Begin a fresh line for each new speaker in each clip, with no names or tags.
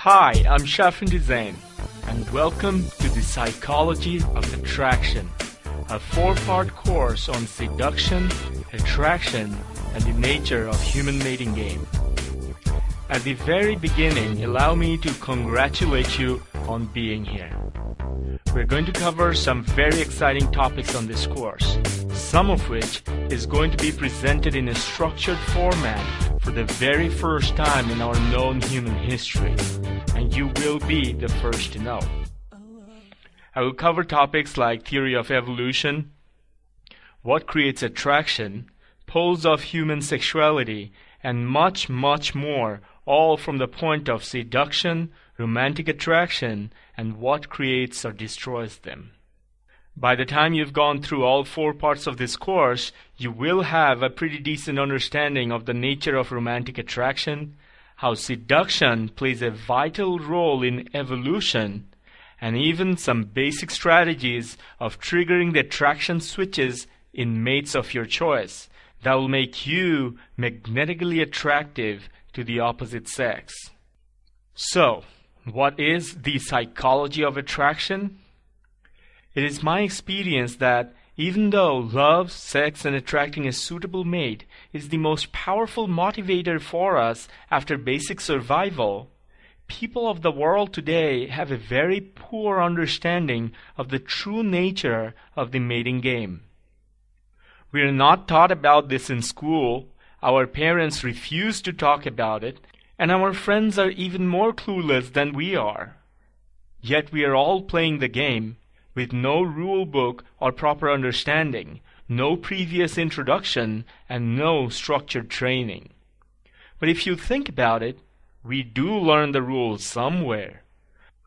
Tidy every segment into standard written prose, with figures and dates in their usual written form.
Hi, I'm Shafin Design, and welcome to the Psychology of Attraction, a 4-part course on seduction, attraction, and the nature of human mating game. At the very beginning, allow me to congratulate you on being here. We're going to cover some very exciting topics on this course, some of which is going to be presented in a structured format for the very first time in our known human history, and you will be the first to know. I will cover topics like theory of evolution, what creates attraction, poles of human sexuality, and much, much more, all from the point of seduction, romantic attraction, and what creates or destroys them. By the time you've gone through all 4 parts of this course, you will have a pretty decent understanding of the nature of romantic attraction, how seduction plays a vital role in evolution, and even some basic strategies of triggering the attraction switches in mates of your choice that will make you magnetically attractive to the opposite sex. So, what is the psychology of attraction? It is my experience that even though love, sex, and attracting a suitable mate is the most powerful motivator for us after basic survival, people of the world today have a very poor understanding of the true nature of the mating game. We are not taught about this in school, our parents refuse to talk about it, and our friends are even more clueless than we are. Yet we are all playing the game with no rule book or proper understanding, no previous introduction, and no structured training. But if you think about it, we do learn the rules somewhere.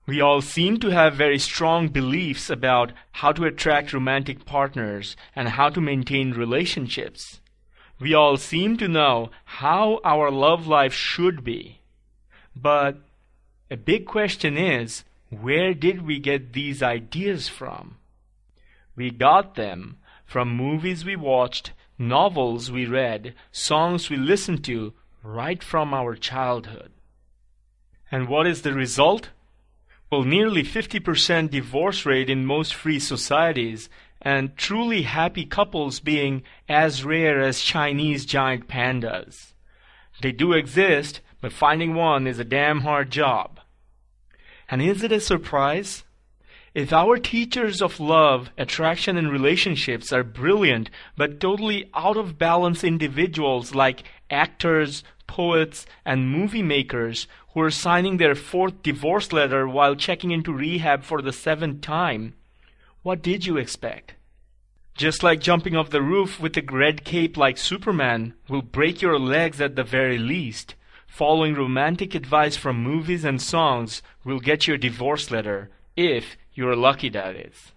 We all seem to have very strong beliefs about how to attract romantic partners and how to maintain relationships. We all seem to know how our love life should be. But a big question is, where did we get these ideas from? We got them from movies we watched, novels we read, songs we listened to, right from our childhood. And what is the result? Well, nearly 50% divorce rate in most free societies, and truly happy couples being as rare as Chinese giant pandas. They do exist, but finding one is a damn hard job. And is it a surprise? If our teachers of love, attraction, and relationships are brilliant but totally out of balance individuals like actors, poets, and movie makers who are signing their 4th divorce letter while checking into rehab for the 7th time, what did you expect? Just like jumping off the roof with a red cape like Superman will break your legs at the very least, following romantic advice from movies and songs will get you a divorce letter, if you're lucky, that is.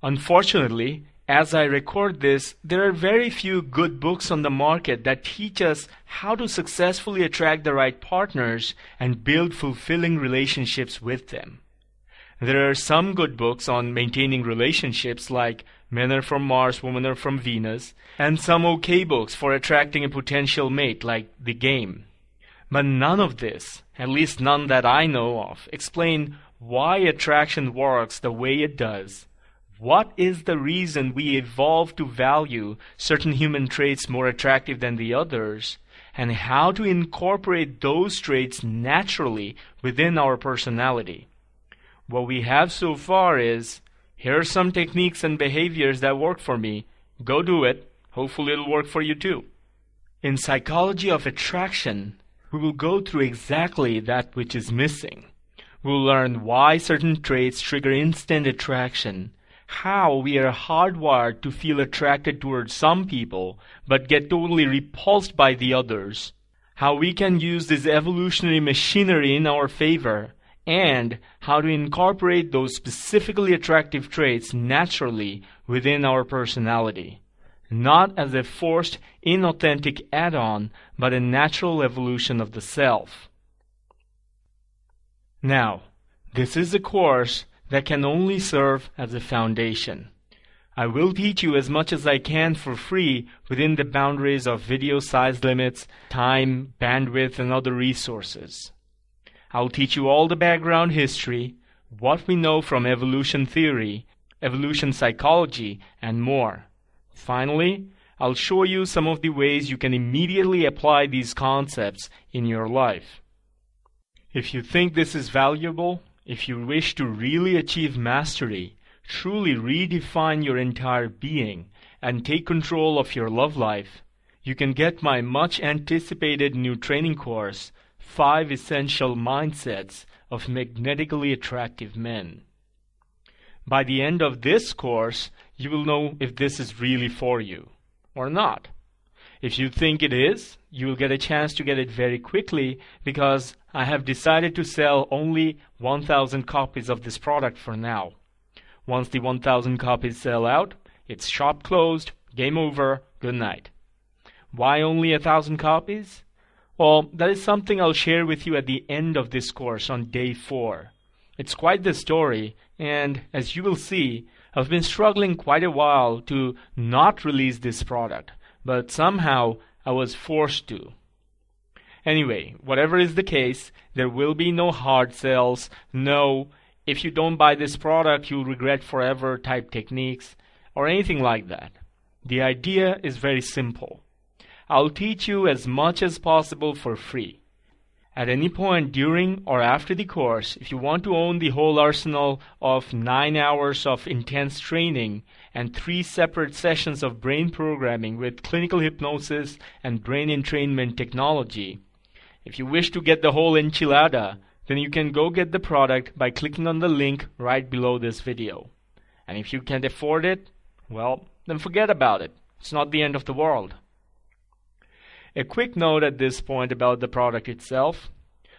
Unfortunately, as I record this, there are very few good books on the market that teach us how to successfully attract the right partners and build fulfilling relationships with them. There are some good books on maintaining relationships like Men Are From Mars, Women Are From Venus, and some okay books for attracting a potential mate like The Game. But none of this, at least none that I know of, explain why attraction works the way it does. What is the reason we evolved to value certain human traits more attractive than the others, and how to incorporate those traits naturally within our personality? What we have so far is, here are some techniques and behaviors that work for me. Go do it. Hopefully it'll work for you too. In psychology of attraction, we will go through exactly that which is missing. We'll learn why certain traits trigger instant attraction, how we are hardwired to feel attracted towards some people but get totally repulsed by the others, how we can use this evolutionary machinery in our favor, and how to incorporate those specifically attractive traits naturally within our personality, not as a forced, inauthentic add-on, but a natural evolution of the self. Now, this is a course that can only serve as a foundation. I will teach you as much as I can for free within the boundaries of video size limits, time, bandwidth, and other resources. I'll teach you all the background history, what we know from evolution theory, evolution psychology, and more. Finally, I'll show you some of the ways you can immediately apply these concepts in your life. If you think this is valuable, if you wish to really achieve mastery, truly redefine your entire being, and take control of your love life, you can get my much anticipated new training course, 5 Essential Mindsets of Magnetically Attractive Men. By the end of this course, you will know if this is really for you or not. If you think it is, you will get a chance to get it very quickly because I have decided to sell only 1,000 copies of this product for now. Once the 1,000 copies sell out, it's shop closed, game over, good night. Why only 1,000 copies? Well, that is something I'll share with you at the end of this course on day 4. It's quite the story, and as you will see, I've been struggling quite a while to not release this product, but somehow I was forced to. Anyway, whatever is the case, there will be no hard sales, no if you don't buy this product you'll regret forever type techniques, or anything like that. The idea is very simple. I'll teach you as much as possible for free. At any point during or after the course, if you want to own the whole arsenal of 9 hours of intense training and 3 separate sessions of brain programming with clinical hypnosis and brain entrainment technology, if you wish to get the whole enchilada, then you can go get the product by clicking on the link right below this video. And if you can't afford it, well, then forget about it. It's not the end of the world. A quick note at this point about the product itself.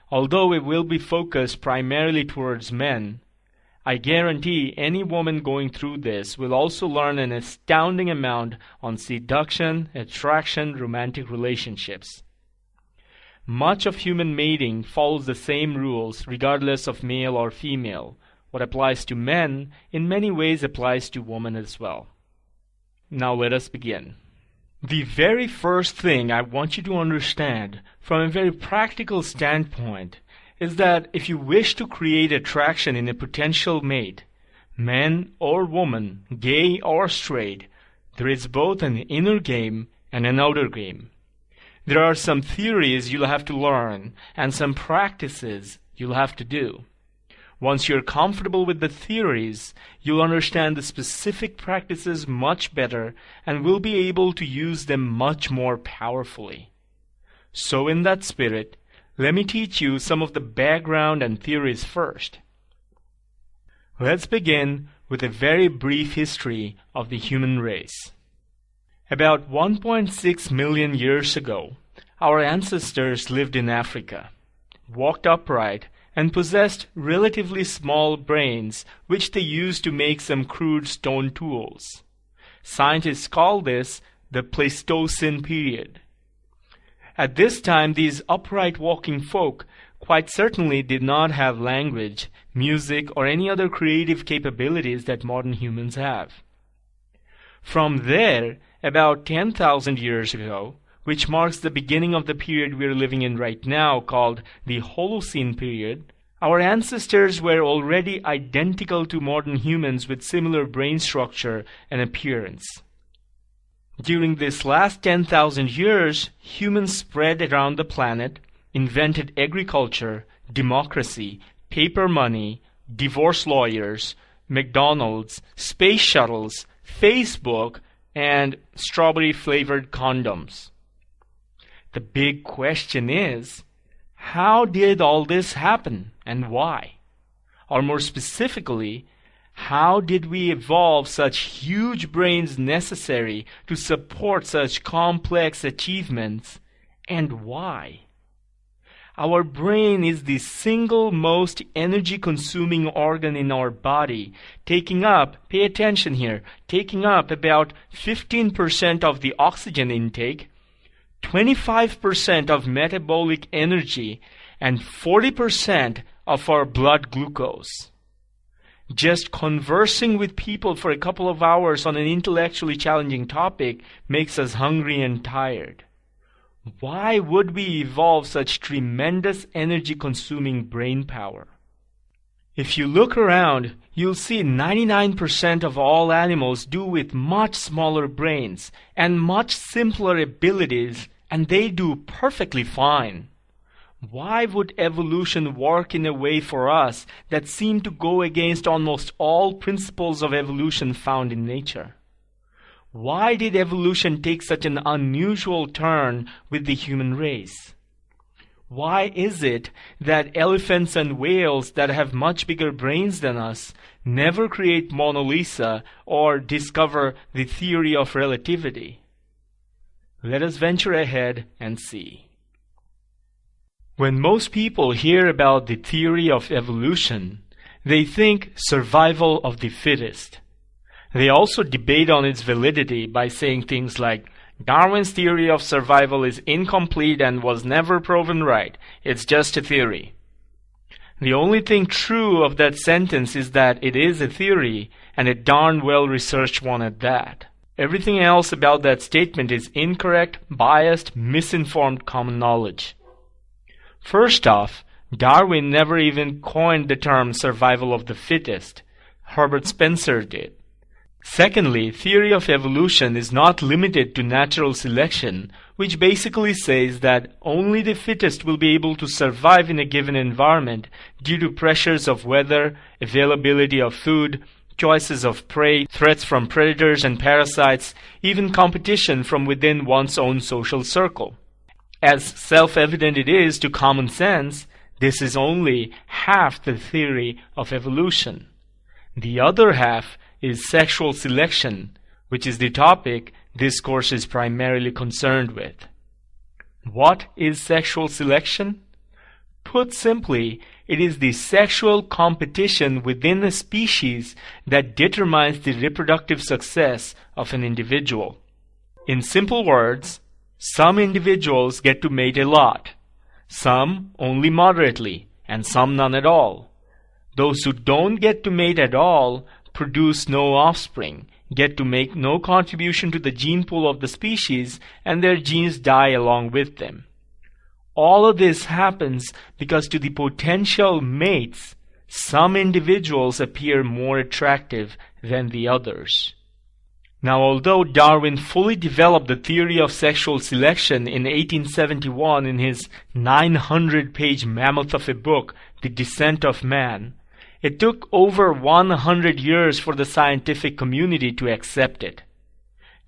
Although it will be focused primarily towards men, I guarantee any woman going through this will also learn an astounding amount on seduction, attraction, romantic relationships. Much of human mating follows the same rules regardless of male or female. What applies to men in many ways applies to women as well. Now let us begin. The very first thing I want you to understand from a very practical standpoint is that if you wish to create attraction in a potential mate, man or woman, gay or straight, there is both an inner game and an outer game. There are some theories you'll have to learn and some practices you'll have to do. Once you're comfortable with the theories, you'll understand the specific practices much better and will be able to use them much more powerfully. So in that spirit, let me teach you some of the background and theories first. Let's begin with a very brief history of the human race. About 1.6 million years ago, our ancestors lived in Africa, walked upright, and possessed relatively small brains which they used to make some crude stone tools. Scientists call this the Pleistocene period. At this time, these upright walking folk quite certainly did not have language, music, or any other creative capabilities that modern humans have. From there, about 10,000 years ago, which marks the beginning of the period we're living in right now called the Holocene period, our ancestors were already identical to modern humans with similar brain structure and appearance. During this last 10,000 years, humans spread around the planet, invented agriculture, democracy, paper money, divorce lawyers, McDonald's, space shuttles, Facebook, and strawberry-flavored condoms. The big question is, how did all this happen and why? Or more specifically, how did we evolve such huge brains necessary to support such complex achievements and why? Our brain is the single most energy-consuming organ in our body, taking up, pay attention here, taking up about 15% of the oxygen intake, 25% of metabolic energy, and 40% of our blood glucose. Just conversing with people for a couple of hours on an intellectually challenging topic makes us hungry and tired. Why would we evolve such tremendous energy-consuming brain power? If you look around, you'll see 99% of all animals do with much smaller brains and much simpler abilities, and they do perfectly fine. Why would evolution work in a way for us that seemed to go against almost all principles of evolution found in nature? Why did evolution take such an unusual turn with the human race? Why is it that elephants and whales that have much bigger brains than us never create Mona Lisa or discover the theory of relativity? Let us venture ahead and see. When most people hear about the theory of evolution, they think survival of the fittest. They also debate on its validity by saying things like, Darwin's theory of survival is incomplete and was never proven right. It's just a theory. The only thing true of that sentence is that it is a theory, and a darn well-researched one at that. Everything else about that statement is incorrect, biased, misinformed common knowledge. First off, Darwin never even coined the term survival of the fittest. Herbert Spencer did. Secondly, theory of evolution is not limited to natural selection, which basically says that only the fittest will be able to survive in a given environment due to pressures of weather, availability of food, choices of prey, threats from predators and parasites, even competition from within one's own social circle. As self-evident it is to common sense, this is only half the theory of evolution. The other half is sexual selection, which is the topic this course is primarily concerned with. What is sexual selection? Put simply, it is the sexual competition within a species that determines the reproductive success of an individual. In simple words, some individuals get to mate a lot, some only moderately, and some none at all. Those who don't get to mate at all produce no offspring, get to make no contribution to the gene pool of the species, and their genes die along with them. All of this happens because to the potential mates, some individuals appear more attractive than the others. Now, although Darwin fully developed the theory of sexual selection in 1871 in his 900-page mammoth of a book, The Descent of Man, it took over 100 years for the scientific community to accept it.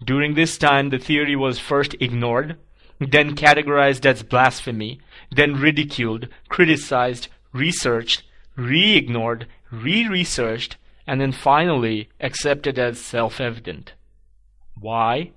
During this time, the theory was first ignored, then categorized as blasphemy, then ridiculed, criticized, researched, re-ignored, re-researched, and then finally accepted as self-evident. Why?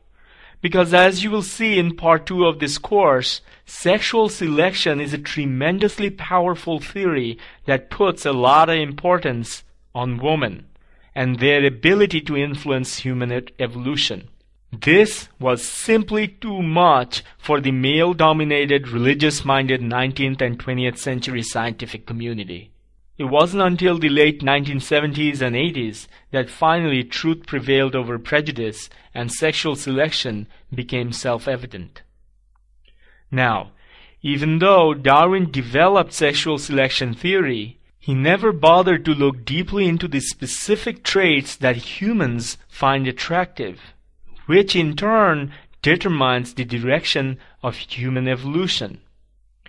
Because as you will see in part 2 of this course, sexual selection is a tremendously powerful theory that puts a lot of importance on women and their ability to influence human evolution. This was simply too much for the male-dominated, religious-minded 19th and 20th century scientific community. It wasn't until the late 1970s and 80s that finally truth prevailed over prejudice and sexual selection became self-evident. Now, even though Darwin developed sexual selection theory, he never bothered to look deeply into the specific traits that humans find attractive, which in turn determines the direction of human evolution.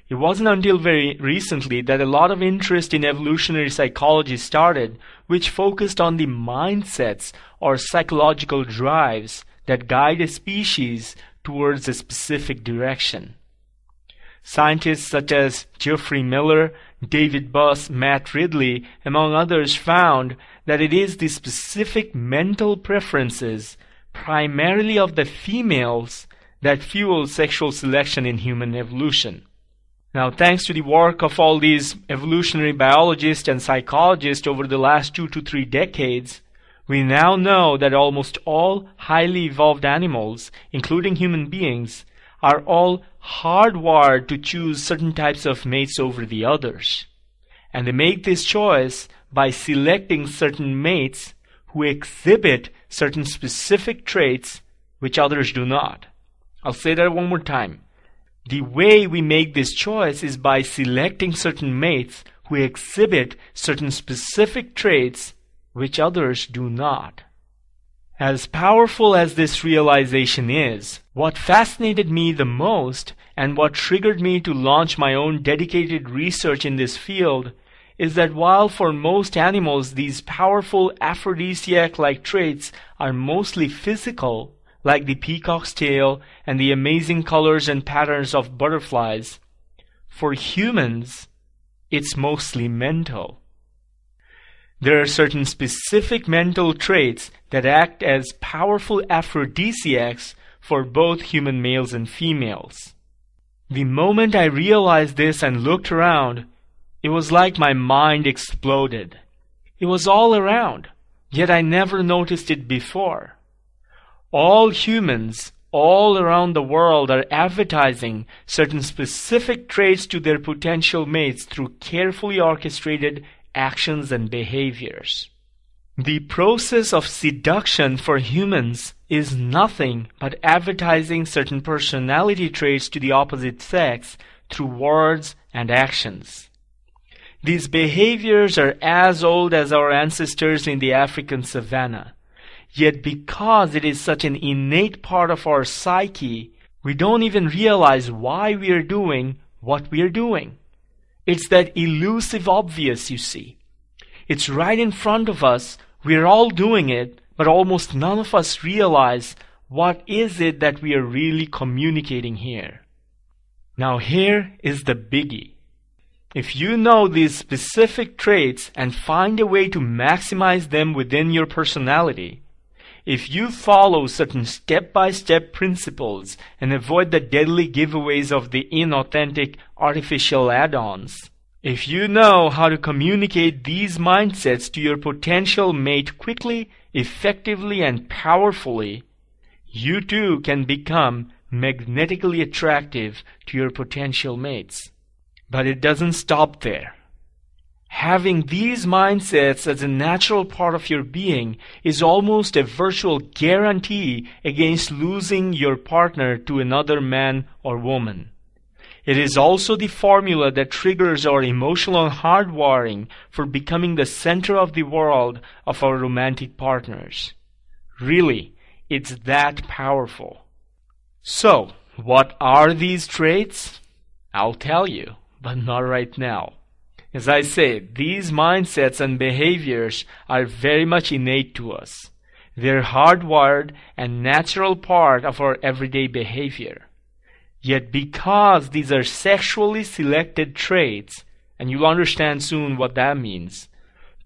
It wasn't until very recently that a lot of interest in evolutionary psychology started, which focused on the mindsets or psychological drives that guide a species towards a specific direction. Scientists such as Geoffrey Miller, David Buss, Matt Ridley, among others, found that it is the specific mental preferences, primarily of the females, that fuel sexual selection in human evolution. Now, thanks to the work of all these evolutionary biologists and psychologists over the last 2 to 3 decades, we now know that almost all highly evolved animals, including human beings, are all hardwired to choose certain types of mates over the others. And they make this choice by selecting certain mates who exhibit certain specific traits which others do not. I'll say that one more time. The way we make this choice is by selecting certain mates who exhibit certain specific traits which others do not. As powerful as this realization is, what fascinated me the most and what triggered me to launch my own dedicated research in this field is that while for most animals these powerful aphrodisiac-like traits are mostly physical, like the peacock's tail and the amazing colors and patterns of butterflies, for humans, it's mostly mental. There are certain specific mental traits that act as powerful aphrodisiacs for both human males and females. The moment I realized this and looked around, it was like my mind exploded. It was all around, yet I never noticed it before. All humans all around the world are advertising certain specific traits to their potential mates through carefully orchestrated actions and behaviors. The process of seduction for humans is nothing but advertising certain personality traits to the opposite sex through words and actions. These behaviors are as old as our ancestors in the African savanna. Yet because it is such an innate part of our psyche, we don't even realize why we are doing what we are doing. It's that elusive obvious, you see. It's right in front of us. We're all doing it, but almost none of us realize what is it that we are really communicating here. Now here is the biggie. If you know these specific traits and find a way to maximize them within your personality, if you follow certain step-by-step principles and avoid the deadly giveaways of the inauthentic artificial add-ons, if you know how to communicate these mindsets to your potential mate quickly, effectively, and powerfully, you too can become magnetically attractive to your potential mates. But it doesn't stop there. Having these mindsets as a natural part of your being is almost a virtual guarantee against losing your partner to another man or woman. It is also the formula that triggers our emotional hardwiring for becoming the center of the world of our romantic partners. Really, it's that powerful. So, what are these traits? I'll tell you, but not right now. As I said, these mindsets and behaviors are very much innate to us. They're hardwired and natural part of our everyday behavior. Yet because these are sexually selected traits, and you'll understand soon what that means,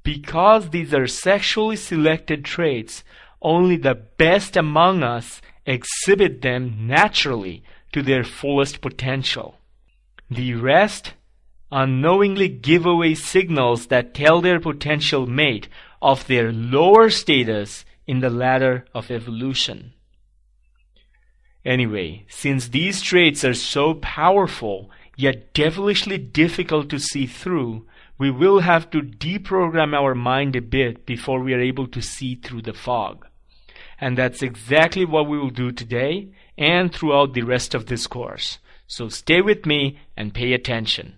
because these are sexually selected traits, only the best among us exhibit them naturally to their fullest potential. The rest unknowingly give away signals that tell their potential mate of their lower status in the ladder of evolution. Anyway, since these traits are so powerful, yet devilishly difficult to see through, we will have to deprogram our mind a bit before we are able to see through the fog. And that's exactly what we will do today and throughout the rest of this course. So stay with me and pay attention.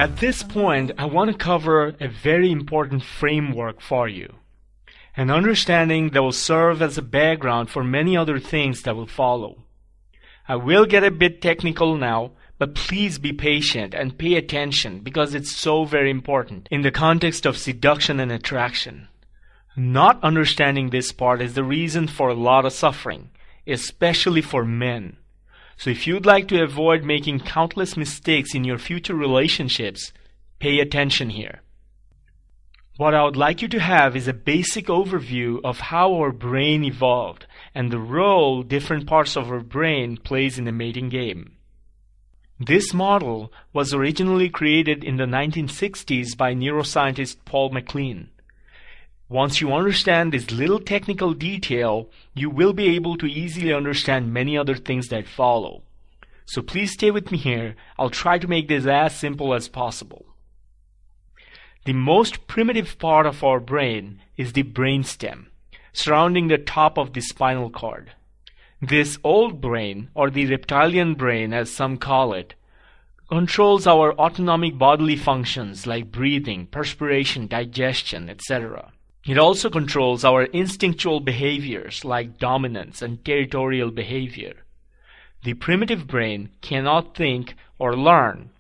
At this point, I want to cover a very important framework for you, an understanding that will serve as a background for many other things that will follow. I will get a bit technical now, but please be patient and pay attention because it's so very important in the context of seduction and attraction. Not understanding this part is the reason for a lot of suffering, especially for men. So if you'd like to avoid making countless mistakes in your future relationships, pay attention here. What I would like you to have is a basic overview of how our brain evolved and the role different parts of our brain plays in the mating game. This model was originally created in the 1960s by neuroscientist Paul MacLean. Once you understand this little technical detail, you will be able to easily understand many other things that follow. So please stay with me here. I'll try to make this as simple as possible. The most primitive part of our brain is the brainstem, surrounding the top of the spinal cord. This old brain, or the reptilian brain as some call it, controls our autonomic bodily functions like breathing, perspiration, digestion, etc. It also controls our instinctual behaviors like dominance and territorial behavior. The primitive brain cannot think or learn.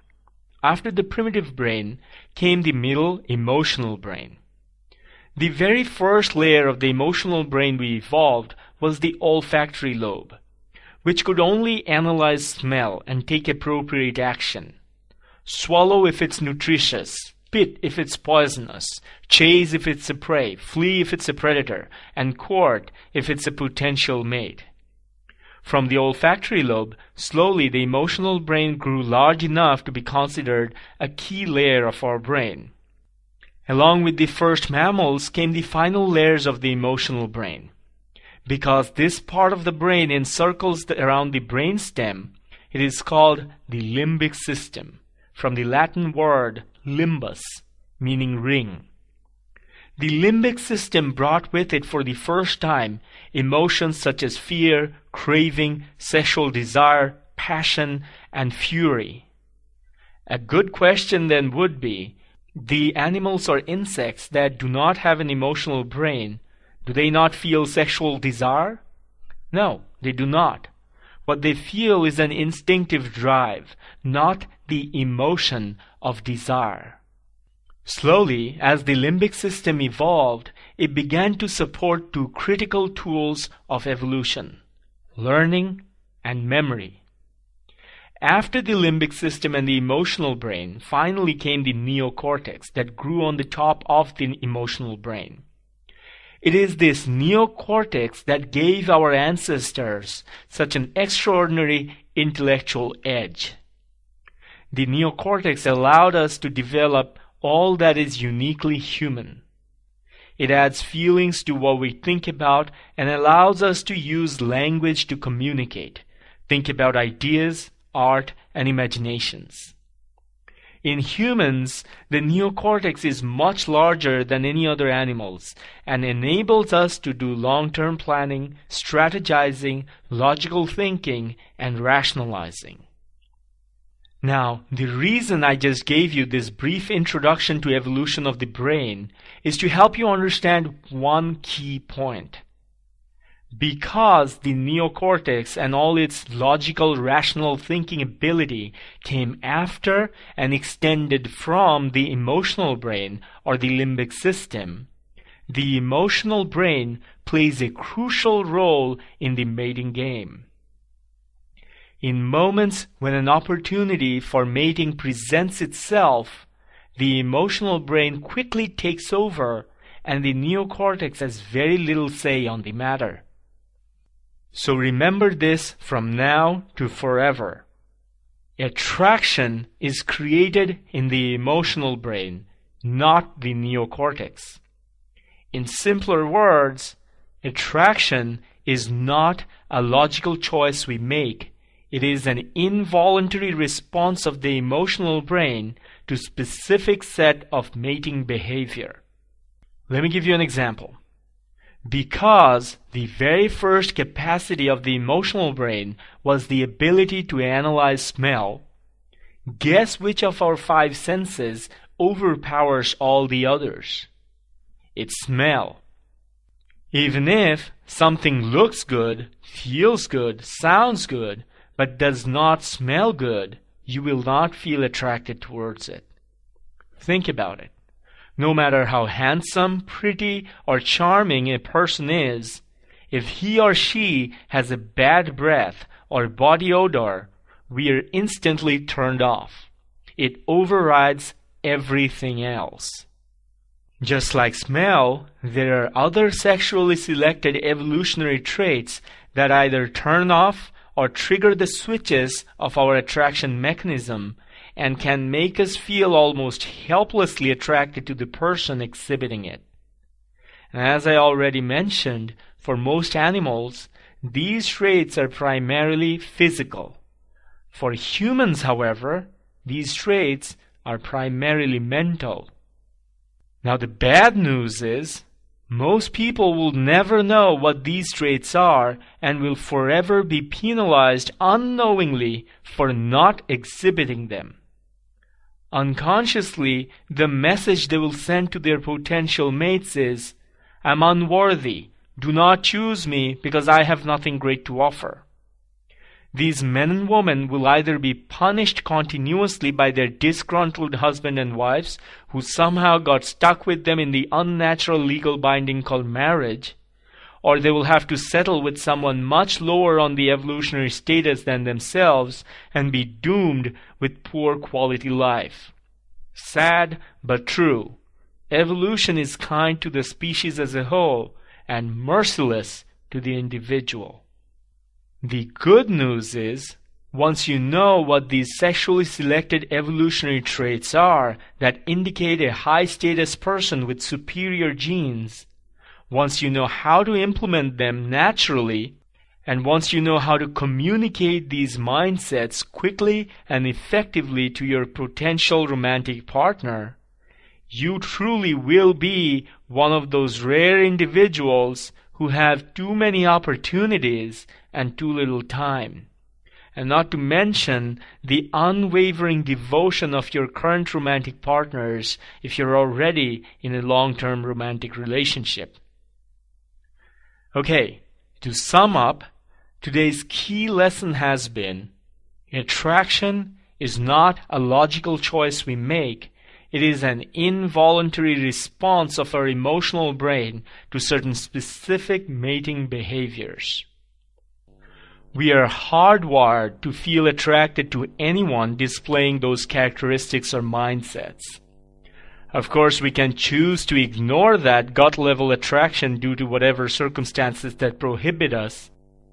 After the primitive brain came the middle emotional brain. The very first layer of the emotional brain we evolved was the olfactory lobe, which could only analyze smell and take appropriate action. Swallow if it's nutritious, spit if it's poisonous, chase if it's a prey, flee if it's a predator, and court if it's a potential mate. From the olfactory lobe, slowly the emotional brain grew large enough to be considered a key layer of our brain. Along with the first mammals came the final layers of the emotional brain. Because this part of the brain encircles around the brainstem, it is called the limbic system, from the Latin word limbus, meaning ring. The limbic system brought with it for the first time emotions such as fear, craving, sexual desire, passion, and fury. A good question then would be, the animals or insects that do not have an emotional brain, do they not feel sexual desire? No, they do not. What they feel is an instinctive drive, not the emotion of desire. Slowly, as the limbic system evolved, it began to support two critical tools of evolution: learning and memory. After the limbic system and the emotional brain, finally came the neocortex that grew on the top of the emotional brain. It is this neocortex that gave our ancestors such an extraordinary intellectual edge. The neocortex allowed us to develop all that is uniquely human. It adds feelings to what we think about and allows us to use language to communicate, think about ideas, art, and imaginations. In humans, the neocortex is much larger than any other animals and enables us to do long-term planning, strategizing, logical thinking, and rationalizing. Now, the reason I just gave you this brief introduction to evolution of the brain is to help you understand one key point. Because the neocortex and all its logical, rational thinking ability came after and extended from the emotional brain or the limbic system, the emotional brain plays a crucial role in the mating game. In moments when an opportunity for mating presents itself, the emotional brain quickly takes over and the neocortex has very little say on the matter. So remember this from now to forever. Attraction is created in the emotional brain, not the neocortex. In simpler words, attraction is not a logical choice we make. It is an involuntary response of the emotional brain to specific set of mating behavior. Let me give you an example. Because the very first capacity of the emotional brain was the ability to analyze smell, guess which of our five senses overpowers all the others? It's smell. Even if something looks good, feels good, sounds good, but does not smell good, you will not feel attracted towards it. Think about it. No matter how handsome, pretty, or charming a person is, if he or she has a bad breath or body odor, we are instantly turned off. It overrides everything else. Just like smell, there are other sexually selected evolutionary traits that either turn off or trigger the switches of our attraction mechanism and can make us feel almost helplessly attracted to the person exhibiting it. And as I already mentioned, for most animals, these traits are primarily physical. For humans, however, these traits are primarily mental. Now the bad news is, most people will never know what these traits are and will forever be penalized unknowingly for not exhibiting them. Unconsciously, the message they will send to their potential mates is, "I'm unworthy. Do not choose me because I have nothing great to offer." These men and women will either be punished continuously by their disgruntled husband and wives who somehow got stuck with them in the unnatural legal binding called marriage, or they will have to settle with someone much lower on the evolutionary status than themselves and be doomed with poor quality life. Sad but true. Evolution is kind to the species as a whole and merciless to the individual. The good news is, once you know what these sexually selected evolutionary traits are that indicate a high-status person with superior genes, once you know how to implement them naturally, and once you know how to communicate these mindsets quickly and effectively to your potential romantic partner, you truly will be one of those rare individuals who have too many opportunities and too little time. And not to mention the unwavering devotion of your current romantic partners if you're already in a long-term romantic relationship. Okay, to sum up, today's key lesson has been, attraction is not a logical choice we make. It is an involuntary response of our emotional brain to certain specific mating behaviors. We are hardwired to feel attracted to anyone displaying those characteristics or mindsets. Of course, we can choose to ignore that gut-level attraction due to whatever circumstances that prohibit us.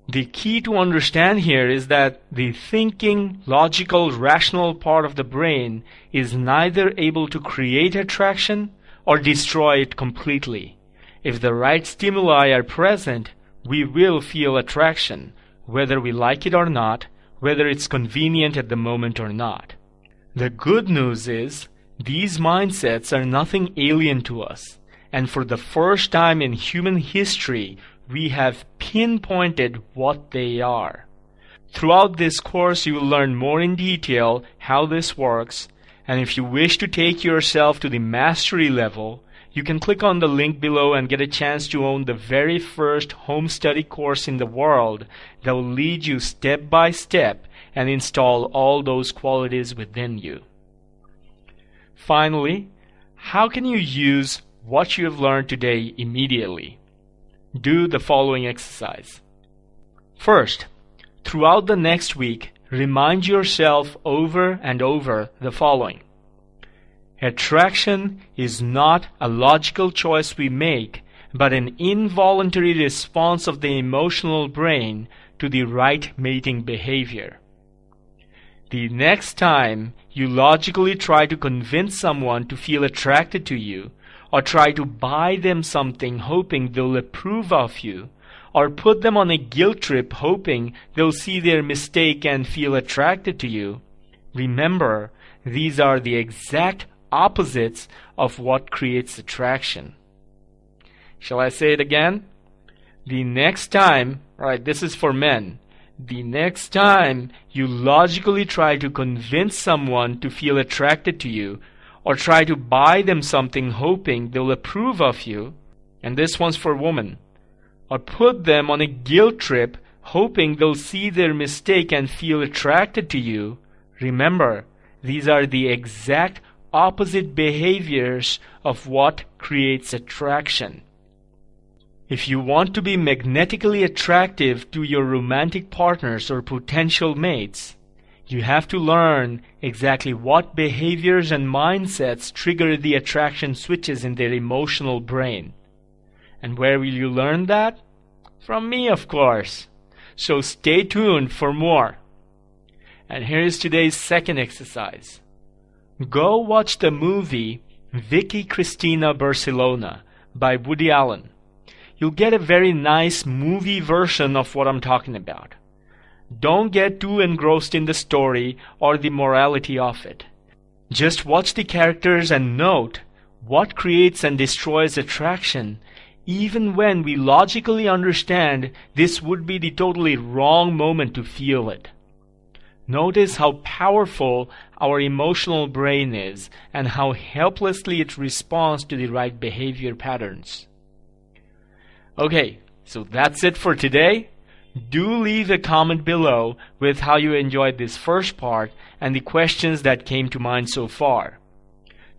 The key to understand here is that the thinking, logical, rational part of the brain is neither able to create attraction or destroy it completely. If the right stimuli are present, we will feel attraction, whether we like it or not, whether it's convenient at the moment or not. The good news is, these mindsets are nothing alien to us, and for the first time in human history, we have pinpointed what they are. Throughout this course, you will learn more in detail how this works, and if you wish to take yourself to the mastery level, you can click on the link below and get a chance to own the very first home study course in the world that will lead you step by step and install all those qualities within you. Finally, how can you use what you have learned today immediately? Do the following exercise. First, throughout the next week, remind yourself over and over the following. Attraction is not a logical choice we make, but an involuntary response of the emotional brain to the right mating behavior. The next time you logically try to convince someone to feel attracted to you, or try to buy them something hoping they'll approve of you, or put them on a guilt trip hoping they'll see their mistake and feel attracted to you, remember, these are the exact opposites of what creates attraction. Shall I say it again? The next time, right, this is for men, the next time you logically try to convince someone to feel attracted to you, or try to buy them something hoping they'll approve of you, and this one's for women, or put them on a guilt trip hoping they'll see their mistake and feel attracted to you, remember, these are the exact opposite behaviors of what creates attraction. If you want to be magnetically attractive to your romantic partners or potential mates, you have to learn exactly what behaviors and mindsets trigger the attraction switches in their emotional brain. And where will you learn that? From me, of course. So stay tuned for more. And here is today's second exercise. Go watch the movie Vicky Cristina Barcelona by Woody Allen. You'll get a very nice movie version of what I'm talking about. Don't get too engrossed in the story or the morality of it. Just watch the characters and note what creates and destroys attraction, even when we logically understand this would be the totally wrong moment to feel it. Notice how powerful our emotional brain is and how helplessly it responds to the right behavior patterns. Okay, so that's it for today. Do leave a comment below with how you enjoyed this first part and the questions that came to mind so far.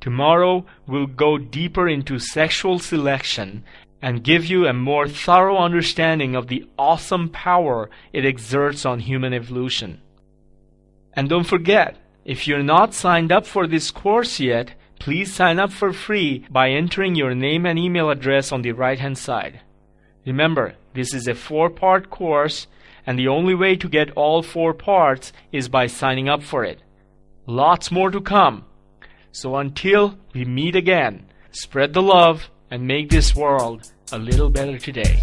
Tomorrow we'll go deeper into sexual selection and give you a more thorough understanding of the awesome power it exerts on human evolution. And don't forget, if you're not signed up for this course yet, please sign up for free by entering your name and email address on the right-hand side. Remember, this is a 4-part course, and the only way to get all 4 parts is by signing up for it. Lots more to come. So until we meet again, spread the love and make this world a little better today.